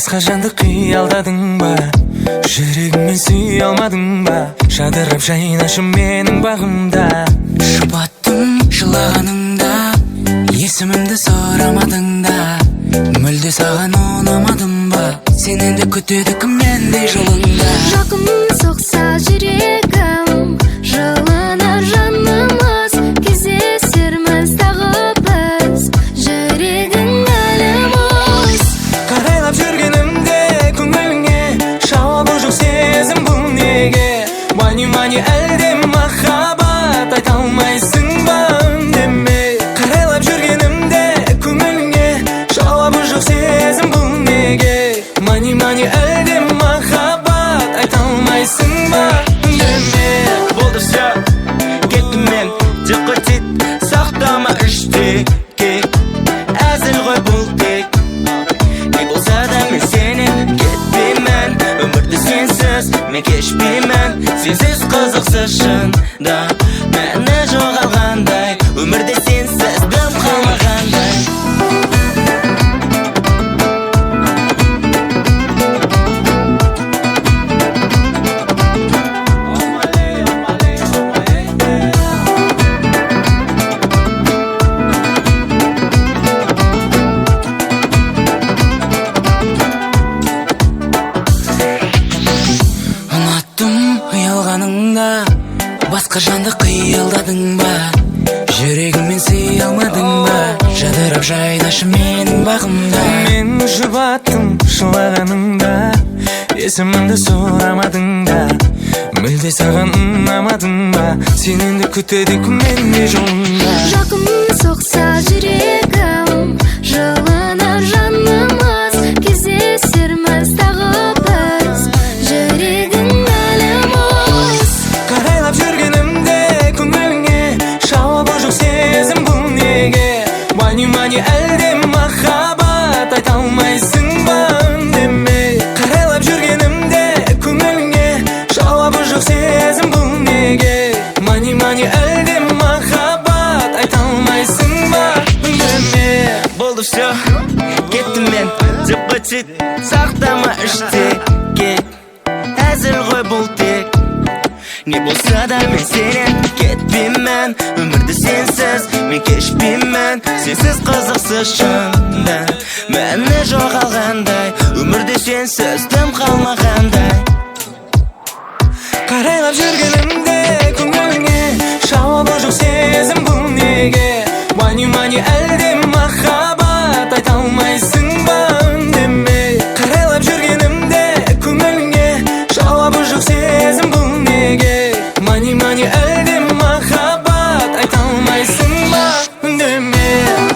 Басқа жанды қиялдадың ба, жүрегіңмен сүйе алмадың ба? Жадырап жайнашы менің бағымда. Жұбаттым жылағаныңда, есімімді сұрамадың да. Мүлде саған ұнамадым ба, сен енді күтеді кім мендей жолыңда. Жақын соқса жүрегім, жылынар жанымыз, кездесерміз тағы біз, жүрегің әлі мұз. Қарайлап жүргенімде көңіліңе, жауабы жоқ сезім бұл неге? Мани әлде махаббат, айта алмайсың ба үндеме? Қарайлап жүргенімде көңіліңе, жауабы жоқ сезім бұл неге? Мани әлде махаббат, айта алмайсың ба үндеме? Болды все, кеттім мен, декотит, сақтама іштеке. Әзіл ғой бұл тек, не болса да мен сенен кетпеймін. Өмірді сенсіз мен кешпеймін, сенсіз қызықсыз шында мәні жоғалғандай, өмірде сенсіз дым қалмағандай. Ұялғаныңда, басқа жанды қиялдадың ба? Жүрегіңмен сүйе алмадың ба? Жадырап жайнашы менің бағымда. Мен жұбаттым жылағаныңда, есімімді сұрамадың да. Мүлде саған ұнамадың ба, сен енді күтеді кім мендей жолыңда. Жақын соқса жүрегім, жылынар жанымыз, кездесерміз тағы біз, жүрегің әлі мұз. Қарайлап жүргенімде көңіліңе, жауабы жоқ сезім бұл неге? Мани әлде махаббат, айта алмайсың ба үндеме? Қарайлап жүргенімде көңіліңе, жауабы жоқ сезім бұл неге? Мани әлде махаббат, айта алмайсың ба үндеме? Болды все, кеттім мен, декотит, сақтама іштеке. Әзіл ғой бұл тек, не болса да мен сенен кетпеймін. Өмірді сенсіз мен кешпеймін, сенсіз қызықсыз шында мәні жоғалғандай, өмірде сенсіз дым қалмағандай. Қарайлап жүргенімде көңіліңе, жауабы жоқ сезім бұл неге? Мани әлде махаббат, айта алмайсың ба үндеме? Қарайлап жүргенімде көңіліңе, жауабы жоқ сезім бұл неге? Мани әлде махаббат, айта алмайсың ба үндеме?